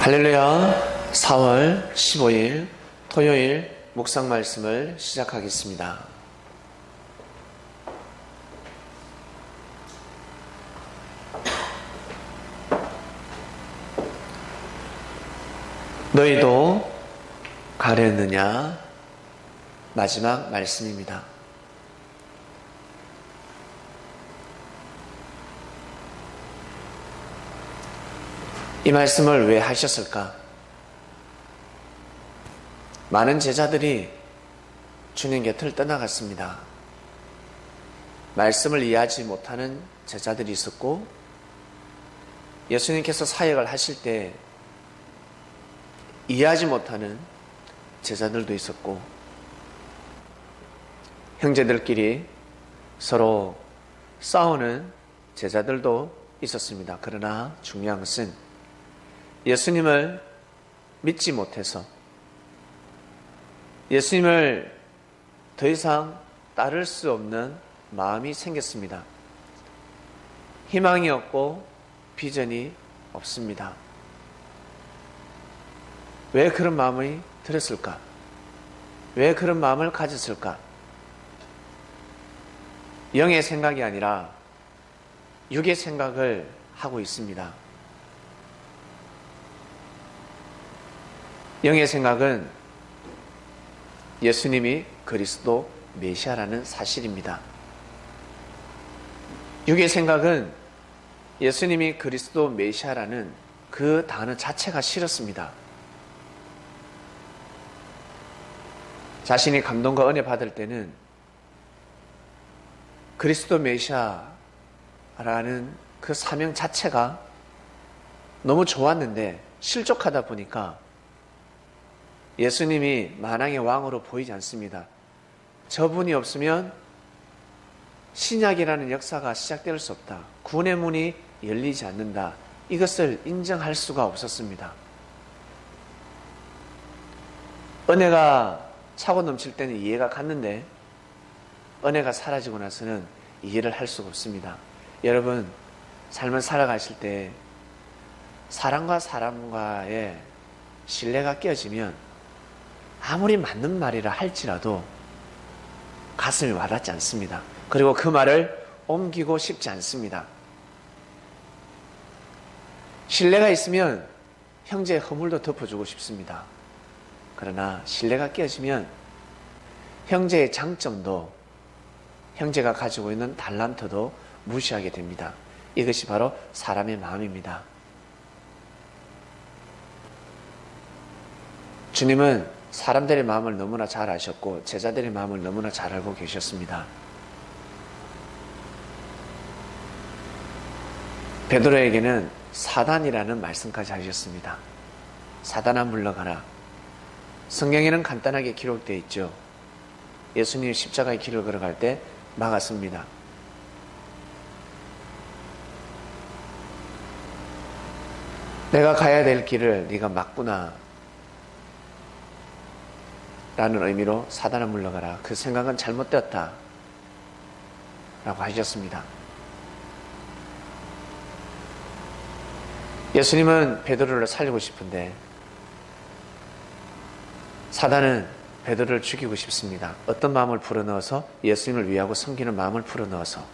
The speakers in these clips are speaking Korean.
할렐루야. 4월 15일 토요일 묵상 말씀을 시작하겠습니다. 너희도 가려느냐? 마지막 말씀입니다. 이 말씀을 왜 하셨을까? 많은 제자들이 주님 곁을 떠나갔습니다. 말씀을 이해하지 못하는 제자들이 있었고, 예수님께서 사역을 하실 때 이해하지 못하는 제자들도 있었고, 형제들끼리 서로 싸우는 제자들도 있었습니다. 그러나 중요한 것은 예수님을 믿지 못해서 예수님을 더 이상 따를 수 없는 마음이 생겼습니다. 희망이 없고 비전이 없습니다. 왜 그런 마음이 들었을까? 왜 그런 마음을 가졌을까? 영의 생각이 아니라 육의 생각을 하고 있습니다. 영의 생각은 예수님이 그리스도 메시아라는 사실입니다. 육의 생각은 예수님이 그리스도 메시아라는 그 단어 자체가 싫었습니다. 자신이 감동과 은혜 받을 때는 그리스도 메시아라는 그 사명 자체가 너무 좋았는데 실족하다 보니까 예수님이 만왕의 왕으로 보이지 않습니다. 저분이 없으면 신약이라는 역사가 시작될 수 없다. 구원의 문이 열리지 않는다. 이것을 인정할 수가 없었습니다. 은혜가 차고 넘칠 때는 이해가 갔는데 은혜가 사라지고 나서는 이해를 할 수가 없습니다. 여러분, 삶을 살아가실 때 사람과 사람과의 신뢰가 깨어지면 아무리 맞는 말이라 할지라도 가슴이 와닿지 않습니다. 그리고 그 말을 옮기고 싶지 않습니다. 신뢰가 있으면 형제의 허물도 덮어주고 싶습니다. 그러나 신뢰가 깨어지면 형제의 장점도, 형제가 가지고 있는 달란트도 무시하게 됩니다. 이것이 바로 사람의 마음입니다. 주님은 사람들의 마음을 너무나 잘 아셨고 제자들의 마음을 너무나 잘 알고 계셨습니다. 베드로에게는 사단이라는 말씀까지 하셨습니다. 사단아 물러가라. 성경에는 간단하게 기록되어 있죠. 예수님이 십자가의 길을 걸어갈 때 막았습니다. 내가 가야 될 길을 네가 막구나 라는 의미로 사단아 물러가라. 그 생각은 잘못되었다 라고 하셨습니다. 예수님은 베드로를 살리고 싶은데 사단은 베드로를 죽이고 싶습니다. 어떤 마음을 불어넣어서? 예수님을 위하고 섬기는 마음을 불어넣어서.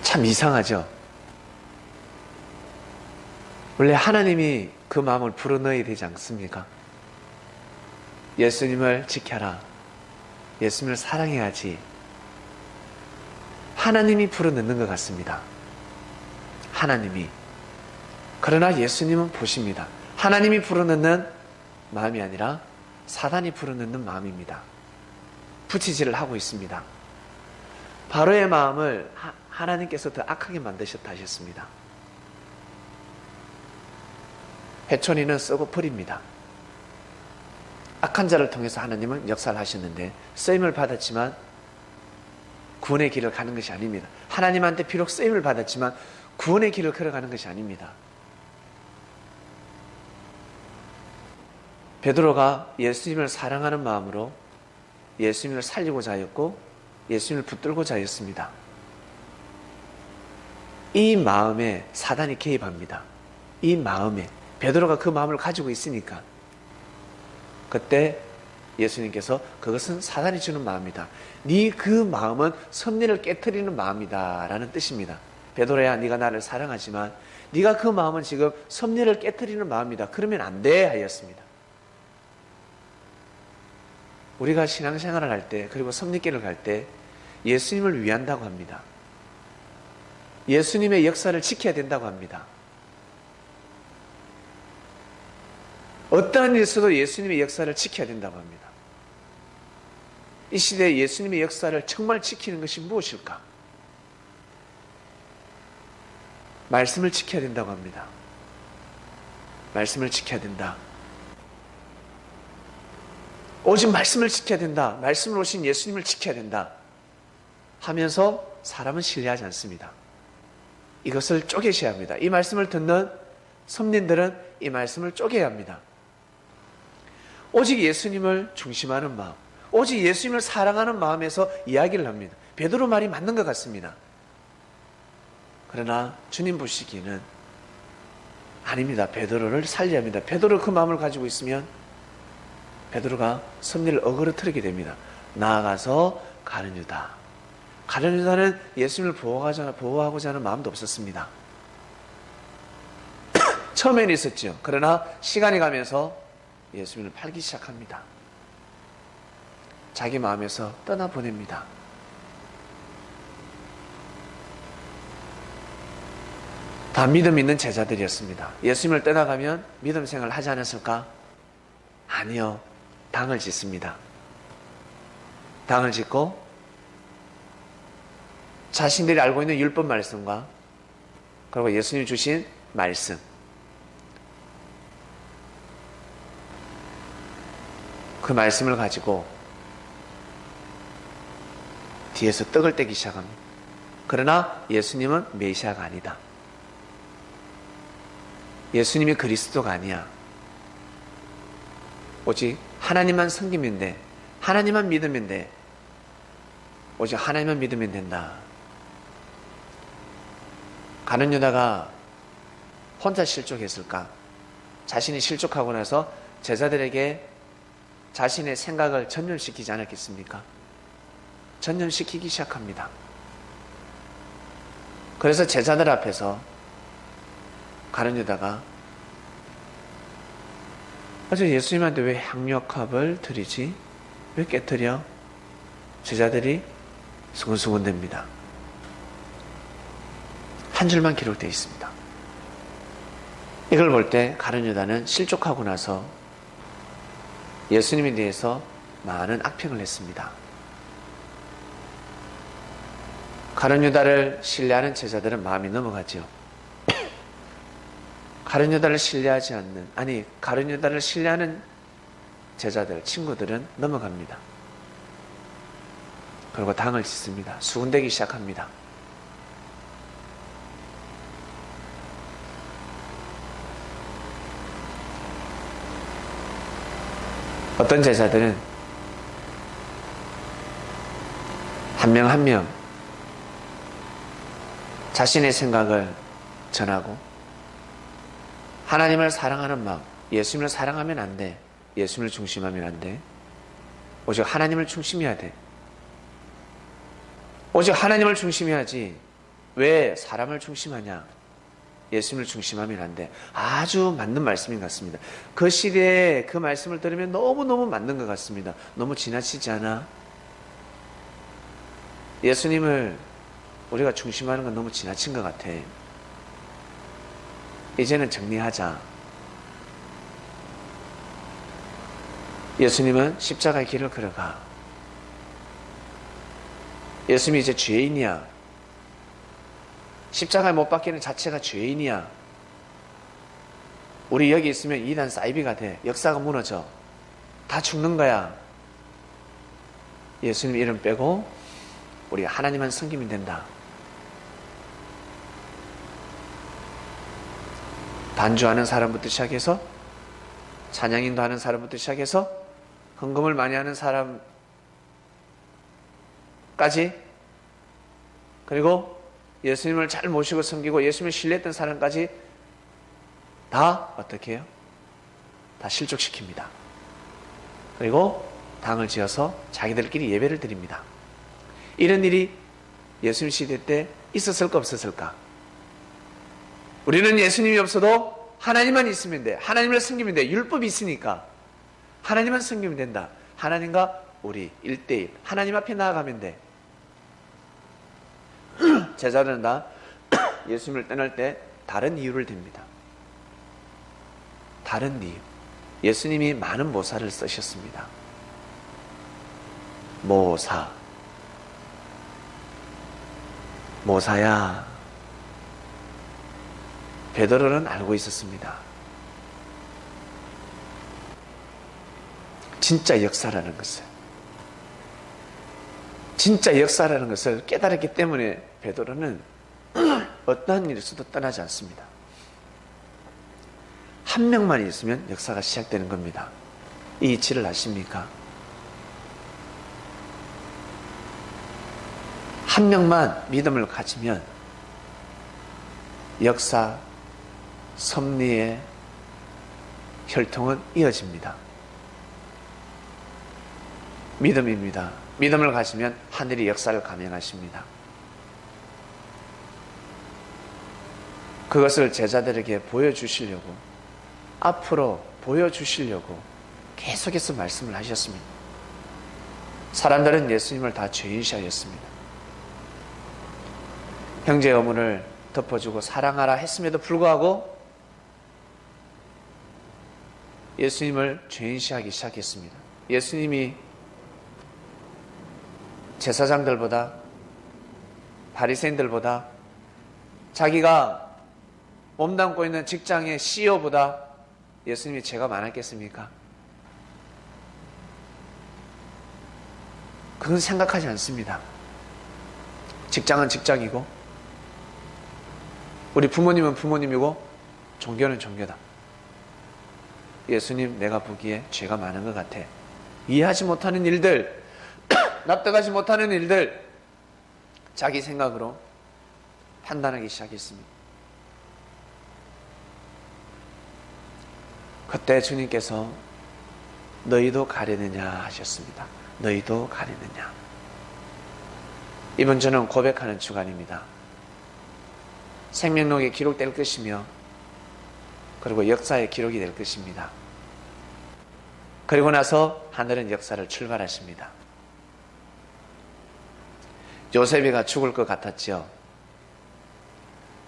참 이상하죠? 원래 하나님이 그 마음을 불어넣어야 되지 않습니까? 예수님을 지켜라. 예수님을 사랑해야지. 하나님이 불어넣는 것 같습니다. 하나님이. 그러나 예수님은 보십니다. 하나님이 불어넣는 마음이 아니라 사단이 불어넣는 마음입니다. 붙이질을 하고 있습니다. 바로의 마음을 하나님께서 더 악하게 만드셨다 하셨습니다. 회초리는 썩어 버립니다. 악한 자를 통해서 하나님은 역사를 하셨는데 쓰임을 받았지만 구원의 길을 가는 것이 아닙니다. 하나님한테 비록 쓰임을 받았지만 구원의 길을 걸어가는 것이 아닙니다. 베드로가 예수님을 사랑하는 마음으로 예수님을 살리고자 하였고 예수님을 붙들고자 하였습니다. 이 마음에 사단이 개입합니다. 이 마음에 베드로가 그 마음을 가지고 있으니까 그때 예수님께서 그것은 사단이 주는 마음이다. 네 그 마음은 섭리를 깨트리는 마음이다 라는 뜻입니다. 베드로야, 네가 나를 사랑하지만 네가 그 마음은 지금 섭리를 깨트리는 마음이다. 그러면 안 돼 하였습니다. 우리가 신앙생활을 할 때, 그리고 섭리길을 갈 때 예수님을 위한다고 합니다. 예수님의 역사를 지켜야 된다고 합니다. 어떠한 일에서도 예수님의 역사를 지켜야 된다고 합니다. 이 시대에 예수님의 역사를 정말 지키는 것이 무엇일까? 말씀을 지켜야 된다고 합니다. 말씀을 지켜야 된다. 오직 말씀을 지켜야 된다. 말씀을 오신 예수님을 지켜야 된다. 하면서 사람은 신뢰하지 않습니다. 이것을 쪼개셔야 합니다. 이 말씀을 듣는 선민들은 이 말씀을 쪼개야 합니다. 오직 예수님을 중심하는 마음, 오직 예수님을 사랑하는 마음에서 이야기를 합니다. 베드로 말이 맞는 것 같습니다. 그러나 주님 보시기에는 아닙니다. 베드로를 살려야 합니다. 베드로 그 마음을 가지고 있으면 베드로가 섭리를 어그러뜨리게 됩니다. 나아가서 가룟 유다. 가룟 유다는 예수님을 보호하고자 하는 마음도 없었습니다. 처음에는 있었죠. 그러나 시간이 가면서 예수님을 팔기 시작합니다. 자기 마음에서 떠나보냅니다. 다 믿음 있는 제자들이었습니다. 예수님을 떠나가면 믿음 생활을 하지 않았을까? 아니요. 당을 짓습니다. 당을 짓고 자신들이 알고 있는 율법 말씀과 그리고 예수님이 주신 말씀, 그 말씀을 가지고 뒤에서 떡을 떼기 시작합니다. 그러나 예수님은 메시아가 아니다. 예수님이 그리스도가 아니야. 오직 하나님만 섬기면 돼. 하나님만 믿으면 돼. 오직 하나님만 믿으면 된다. 가룟 유다가 혼자 실족했을까? 자신이 실족하고 나서 제자들에게 자신의 생각을 전념시키지 않았겠습니까? 전념시키기 시작합니다. 그래서 제자들 앞에서 가룟 유다가 어제 예수님한테 왜 향유값을 드리지? 왜 깨뜨려? 제자들이 수근수근댑니다. 한 줄만 기록되어 있습니다. 이걸 볼 때 가룟 유다는 실족하고 나서 예수님에 대해서 많은 악평을 했습니다. 가룟 유다를 신뢰하는 제자들은 마음이 넘어가죠. 가룟 유다를 신뢰하지 않는, 가룟 유다를 신뢰하는 제자들, 친구들은 넘어갑니다. 그리고 당을 짓습니다. 수군대기 시작합니다. 어떤 제자들은 한 명 한 명 자신의 생각을 전하고 하나님을 사랑하는 마음, 예수님을 사랑하면 안 돼. 예수님을 중심하면 안 돼. 오직 하나님을 중심해야 돼. 오직 하나님을 중심해야지. 왜 사람을 중심하냐? 예수님을 중심하면 안 돼. 아주 맞는 말씀인 것 같습니다. 그 시대에 그 말씀을 들으면 너무너무 맞는 것 같습니다. 너무 지나치지 않아? 예수님을 우리가 중심하는 건 너무 지나친 것 같아. 이제는 정리하자. 예수님은 십자가의 길을 걸어가. 예수님이 이제 죄인이야. 십자가에 못 박히는 자체가 죄인이야. 우리 여기 있으면 이단 사이비가 돼. 역사가 무너져. 다 죽는 거야. 예수님 이름 빼고 우리가 하나님만 섬기면 된다. 반주하는 사람부터 시작해서 찬양인도 하는 사람부터 시작해서 헌금을 많이 하는 사람까지, 그리고 예수님을 잘 모시고 섬기고 예수님을 신뢰했던 사람까지 다 어떻게 해요? 다 실족시킵니다. 그리고 당을 지어서 자기들끼리 예배를 드립니다. 이런 일이 예수님 시대 때 있었을까 없었을까? 우리는 예수님이 없어도 하나님만 있으면 돼. 하나님을 섬기면 돼. 율법이 있으니까 하나님만 섬기면 된다. 하나님과 우리 1대1 하나님 앞에 나아가면 돼. 제자들은 다 예수님을 떠날 때 다른 이유를 댑니다. 다른 이유. 예수님이 많은 모사를 쓰셨습니다. 모사야. 베드로는 알고 있었습니다. 진짜 역사라는 것을, 진짜 역사라는 것을 깨달았기 때문에 베드로는 어떠한 일에서도 떠나지 않습니다. 한 명만 있으면 역사가 시작되는 겁니다. 이 이치를 아십니까? 한 명만 믿음을 가지면 역사, 섭리의 혈통은 이어집니다. 믿음입니다. 믿음을 가지면 하늘이 역사를 감행하십니다. 그것을 제자들에게 보여주시려고, 앞으로 보여주시려고 계속해서 말씀을 하셨습니다. 사람들은 예수님을 다 죄인시하였습니다. 형제 어문을 덮어주고 사랑하라 했음에도 불구하고 예수님을 죄인시하기 시작했습니다. 예수님이 제사장들보다, 바리새인들보다, 자기가 몸담고 있는 직장의 CEO보다 예수님이 죄가 많았겠습니까? 그건 생각하지 않습니다. 직장은 직장이고, 우리 부모님은 부모님이고, 종교는 종교다. 예수님, 내가 보기에 죄가 많은 것 같아. 이해하지 못하는 일들, 납득하지 못하는 일들, 자기 생각으로 판단하기 시작했습니다. 그때 주님께서 너희도 가려느냐 하셨습니다. 너희도 가려느냐. 이번 주는 고백하는 주간입니다. 생명록에 기록될 것이며, 그리고 역사의 기록이 될 것입니다. 그리고 나서 하늘은 역사를 출발하십니다. 요셉이가 죽을 것 같았지요?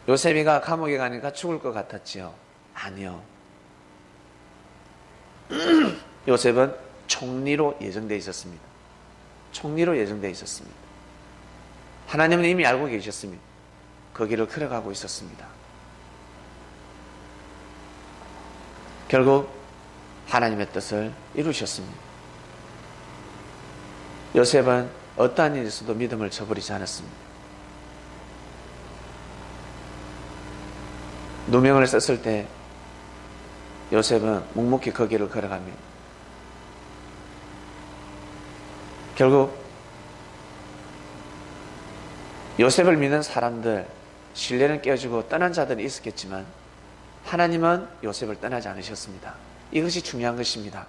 요셉이가 감옥에 가니까 죽을 것 같았지요? 아니요. 요셉은 총리로 예정되어 있었습니다. 총리로 예정되어 있었습니다. 하나님은 이미 알고 계셨습니다. 그 길을 걸어가고 있었습니다. 결국 하나님의 뜻을 이루셨습니다. 요셉은 어떠한 일에서도 믿음을 저버리지 않았습니다. 누명을 썼을 때 요셉은 묵묵히 그 길을 걸어갑니다. 결국 요셉을 믿는 사람들, 신뢰는 깨어지고 떠난 자들이 있었겠지만 하나님은 요셉을 떠나지 않으셨습니다. 이것이 중요한 것입니다.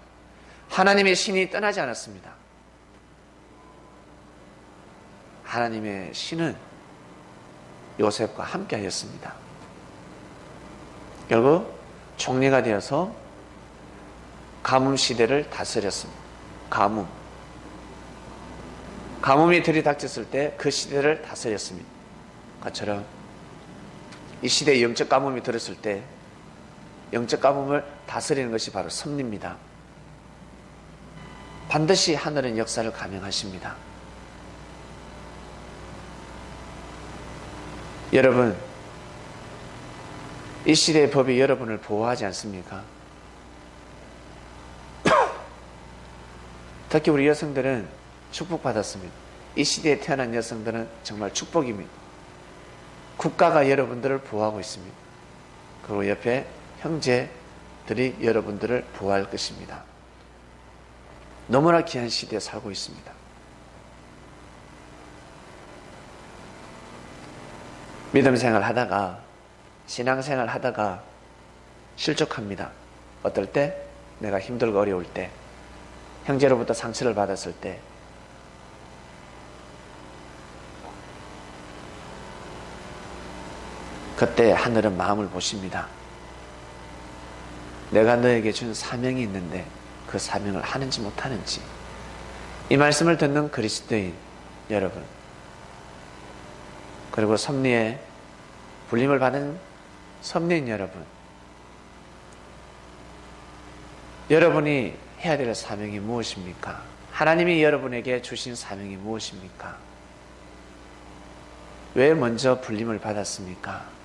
하나님의 신이 떠나지 않았습니다. 하나님의 신은 요셉과 함께 하였습니다. 결국 총리가 되어서 가뭄 시대를 다스렸습니다. 가뭄이 들이닥쳤을 때 그 시대를 다스렸습니다. 그처럼 이 시대에 영적 가뭄이 들었을 때 영적 가뭄을 다스리는 것이 바로 섭리입니다. 반드시 하늘은 역사를 감행하십니다. 여러분, 이 시대의 법이 여러분을 보호하지 않습니까? 특히 우리 여성들은 축복받았습니다. 이 시대에 태어난 여성들은 정말 축복입니다. 국가가 여러분들을 보호하고 있습니다. 그리고 옆에 형제들이 여러분들을 보호할 것입니다. 너무나 귀한 시대에 살고 있습니다. 믿음 생활 하다가, 신앙 생활 하다가 실족합니다. 어떨 때? 내가 힘들고 어려울 때, 형제로부터 상처를 받았을 때, 그때 하늘은 마음을 보십니다. 내가 너에게 준 사명이 있는데 그 사명을 하는지 못하는지. 이 말씀을 듣는 그리스도인 여러분, 그리고 섭리에 불림을 받은 섭리인 여러분, 여러분이 해야 될 사명이 무엇입니까? 하나님이 여러분에게 주신 사명이 무엇입니까? 왜 먼저 불림을 받았습니까?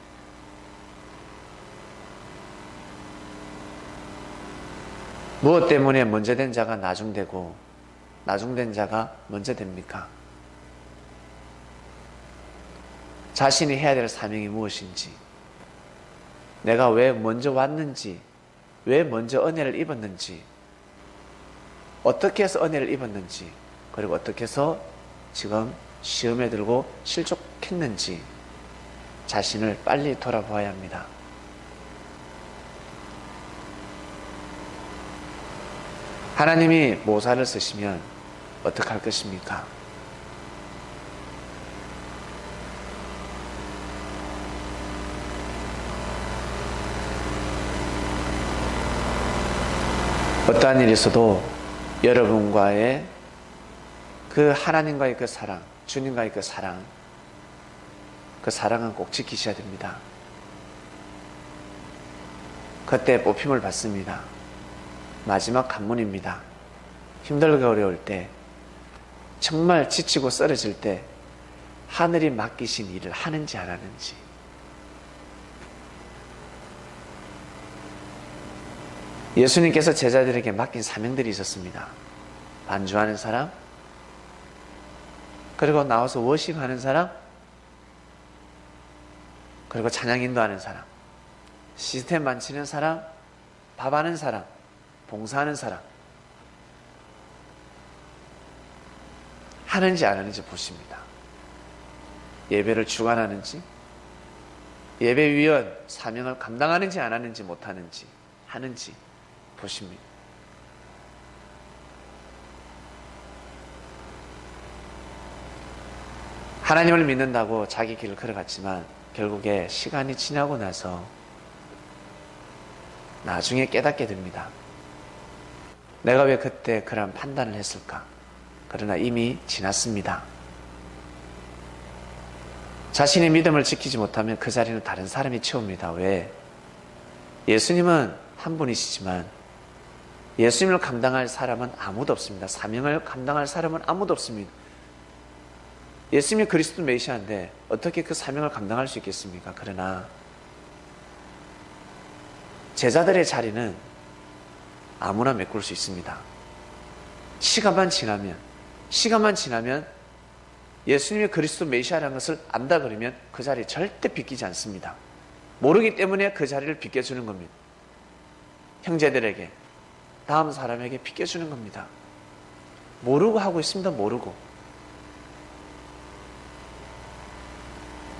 무엇 때문에 먼저 된 자가 나중되고 나중된 자가 먼저 됩니까? 자신이 해야 될 사명이 무엇인지, 내가 왜 먼저 왔는지, 왜 먼저 은혜를 입었는지, 어떻게 해서 은혜를 입었는지, 그리고 어떻게 해서 지금 시험에 들고 실족했는지 자신을 빨리 돌아보아야 합니다. 하나님이 모사를 쓰시면 어떻게 할 것입니까? 어떠한 일이 있어도 여러분과의 그 하나님과의 그 사랑, 주님과의 그 사랑은 꼭 지키셔야 됩니다. 그때 뽑힘을 받습니다. 마지막 관문입니다. 힘들고 어려울 때, 정말 지치고 쓰러질 때 하늘이 맡기신 일을 하는지 안 하는지. 예수님께서 제자들에게 맡긴 사명들이 있었습니다. 반주하는 사람, 그리고 나와서 워십하는 사람, 그리고 찬양 인도하는 사람, 시스템 만지는 사람, 밥하는 사람, 봉사하는 사람. 하는지 안 하는지 보십니다. 예배를 주관하는지, 예배위원 사명을 감당하는지 안 하는지 못하는지, 하는지 보십니다. 하나님을 믿는다고 자기 길을 걸어갔지만 결국에 시간이 지나고 나서 나중에 깨닫게 됩니다. 내가 왜 그때 그런 판단을 했을까? 그러나 이미 지났습니다. 자신의 믿음을 지키지 못하면 그 자리는 다른 사람이 채웁니다. 왜? 예수님은 한 분이시지만 예수님을 감당할 사람은 아무도 없습니다. 사명을 감당할 사람은 아무도 없습니다. 예수님이 그리스도 메시아인데 어떻게 그 사명을 감당할 수 있겠습니까? 그러나 제자들의 자리는 아무나 메꿀 수 있습니다. 시간만 지나면 예수님이 그리스도 메시아라는 것을 안다 그러면 그 자리 절대 비키지 않습니다. 모르기 때문에 그 자리를 비켜주는 겁니다. 형제들에게, 다음 사람에게 비켜주는 겁니다. 모르고 하고 있습니다. 모르고.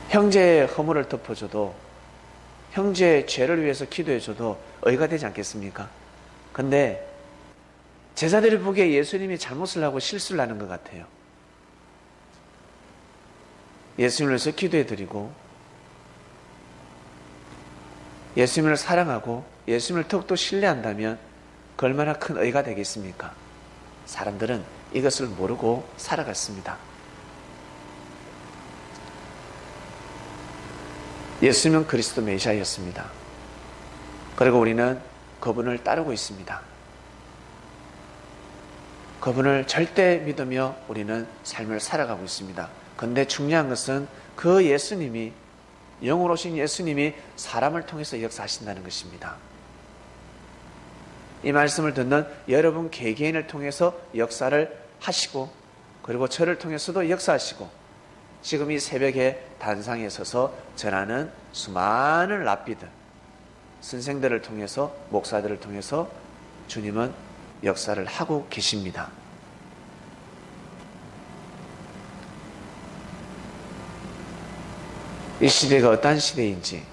형제의 허물을 덮어줘도, 형제의 죄를 위해서 기도해줘도 의가 되지 않겠습니까? 근데 제자들이 보기에 예수님이 잘못을 하고 실수를 하는 것 같아요. 예수님을 위해서 기도해드리고 예수님을 사랑하고 예수님을 더욱더 신뢰한다면 그 얼마나 큰 의가 되겠습니까? 사람들은 이것을 모르고 살아갔습니다. 예수님은 그리스도 메시아였습니다. 그리고 우리는 그분을 따르고 있습니다. 그분을 절대 믿으며 우리는 삶을 살아가고 있습니다. 그런데 중요한 것은 그 예수님이, 영으로 오신 예수님이 사람을 통해서 역사하신다는 것입니다. 이 말씀을 듣는 여러분 개개인을 통해서 역사를 하시고, 그리고 저를 통해서도 역사하시고, 지금 이 새벽에 단상에 서서 전하는 수많은 랍비들, 선생들을 통해서, 목사들을 통해서 주님은 역사를 하고 계십니다. 이 시대가 어떠한 시대인지,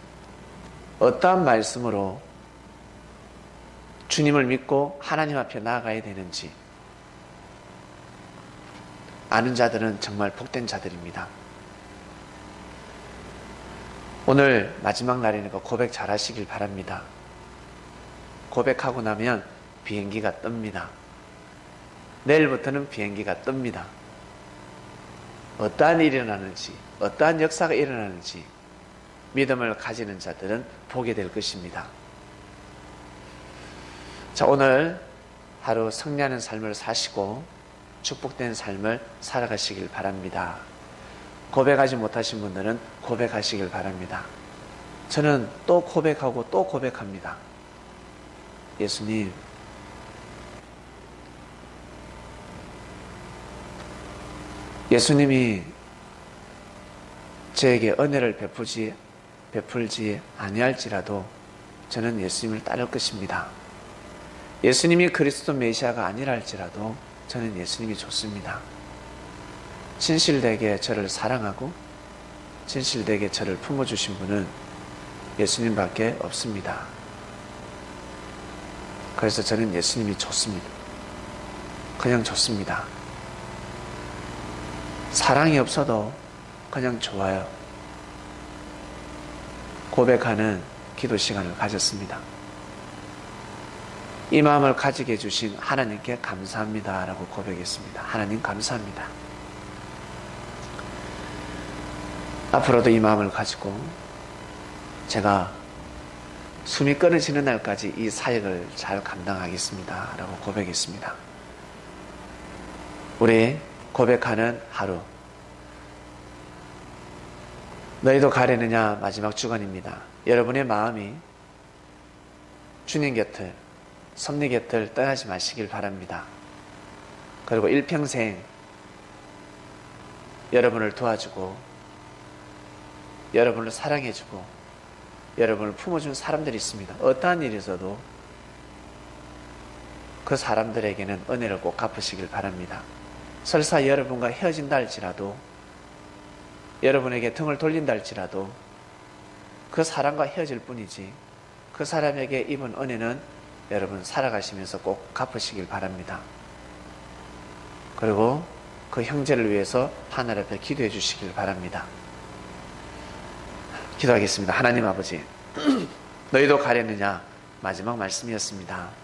어떠한 말씀으로 주님을 믿고 하나님 앞에 나아가야 되는지 아는 자들은 정말 복된 자들입니다. 오늘 마지막 날이니까 고백 잘 하시길 바랍니다. 고백하고 나면 비행기가 뜹니다. 내일부터는 비행기가 뜹니다. 어떠한 일이 일어나는지, 어떠한 역사가 일어나는지 믿음을 가지는 자들은 보게 될 것입니다. 자, 오늘 하루 승리하는 삶을 사시고 축복된 삶을 살아가시길 바랍니다. 고백하지 못하신 분들은 고백하시길 바랍니다. 저는 또 고백하고 또 고백합니다. 예수님, 예수님이 저에게 은혜를 베풀지 아니할지라도 저는 예수님을 따를 것입니다. 예수님이 그리스도 메시아가 아니라 할지라도 저는 예수님이 좋습니다. 진실되게 저를 사랑하고 진실되게 저를 품어주신 분은 예수님밖에 없습니다. 그래서 저는 예수님이 좋습니다. 그냥 좋습니다. 사랑이 없어도 그냥 좋아요. 고백하는 기도 시간을 가졌습니다. 이 마음을 가지게 해주신 하나님께 감사합니다 라고 고백했습니다. 하나님 감사합니다. 앞으로도 이 마음을 가지고 제가 숨이 끊어지는 날까지 이 사역을 잘 감당하겠습니다 라고 고백했습니다. 우리 고백하는 하루, 너희도 가려느냐 마지막 주간입니다. 여러분의 마음이 주님 곁을, 섭리 곁을 떠나지 마시길 바랍니다. 그리고 일평생 여러분을 도와주고 여러분을 사랑해주고 여러분을 품어준 사람들이 있습니다. 어떠한 일이 있어도 그 사람들에게는 은혜를 꼭 갚으시길 바랍니다. 설사 여러분과 헤어진다 할지라도, 여러분에게 등을 돌린다 할지라도 그 사람과 헤어질 뿐이지 그 사람에게 입은 은혜는 여러분 살아가시면서 꼭 갚으시길 바랍니다. 그리고 그 형제를 위해서 하늘 앞에 기도해 주시길 바랍니다. 기도하겠습니다. 하나님 아버지, 너희도 가려느냐 마지막 말씀이었습니다.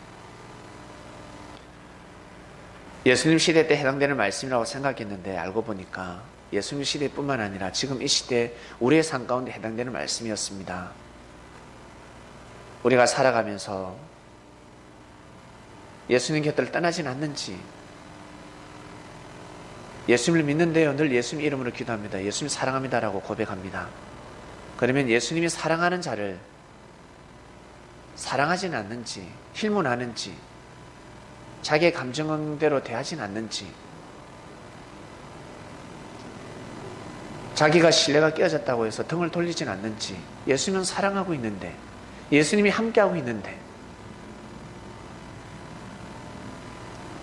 예수님 시대 때 해당되는 말씀이라고 생각했는데 알고 보니까 예수님 시대뿐만 아니라 지금 이 시대 우리의 삶 가운데 해당되는 말씀이었습니다. 우리가 살아가면서 예수님 곁을 떠나진 않는지, 예수님을 믿는데요 늘 예수님 이름으로 기도합니다. 예수님 사랑합니다라고 고백합니다. 그러면 예수님이 사랑하는 자를 사랑하진 않는지, 힐문하는지, 자기의 감정대로 대하진 않는지, 자기가 신뢰가 깨어졌다고 해서 등을 돌리진 않는지, 예수님은 사랑하고 있는데, 예수님이 함께하고 있는데,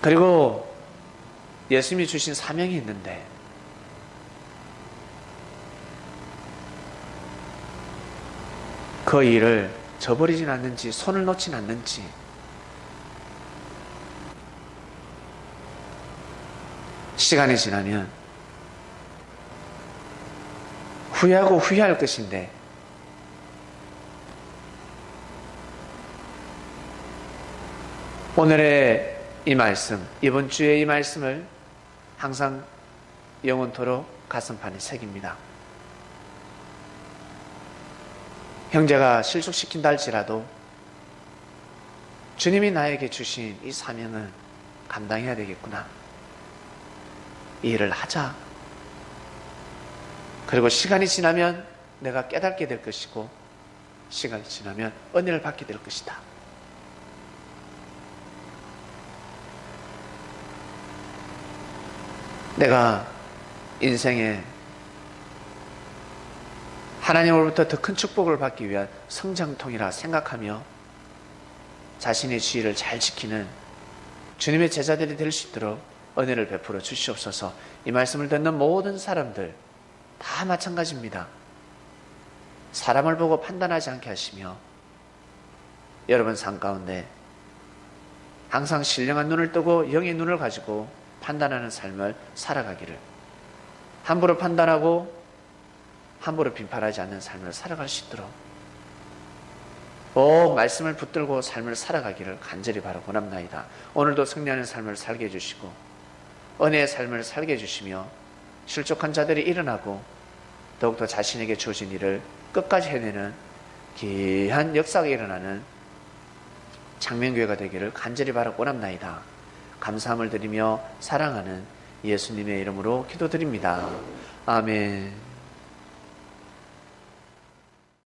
그리고 예수님이 주신 사명이 있는데 그 일을 저버리진 않는지, 손을 놓진 않는지, 시간이 지나면 후회하고 후회할 것인데 오늘의 이 말씀, 이번 주의 이 말씀을 항상 영원토록 가슴판에 새깁니다. 형제가 실족시킨다 할지라도 주님이 나에게 주신 이 사명은 감당해야 되겠구나. 이 일을 하자. 그리고 시간이 지나면 내가 깨닫게 될 것이고 시간이 지나면 은혜를 받게 될 것이다. 내가 인생에 하나님으로부터 더 큰 축복을 받기 위한 성장통이라 생각하며 자신의 지위를 잘 지키는 주님의 제자들이 될 수 있도록 은혜를 베풀어 주시옵소서. 이 말씀을 듣는 모든 사람들 다 마찬가지입니다. 사람을 보고 판단하지 않게 하시며 여러분 삶 가운데 항상 신령한 눈을 뜨고 영의 눈을 가지고 판단하는 삶을 살아가기를, 함부로 판단하고 함부로 비판하지 않는 삶을 살아갈 수 있도록 꼭 말씀을 붙들고 삶을 살아가기를 간절히 바라 원합나이다. 오늘도 승리하는 삶을 살게 해주시고 은혜의 삶을 살게 해주시며 실족한 자들이 일어나고 더욱더 자신에게 주어진 일을 끝까지 해내는 귀한 역사가 일어나는 창명교회가 되기를 간절히 바라 원합나이다. 감사함을 드리며 사랑하는 예수님의 이름으로 기도드립니다. 아멘.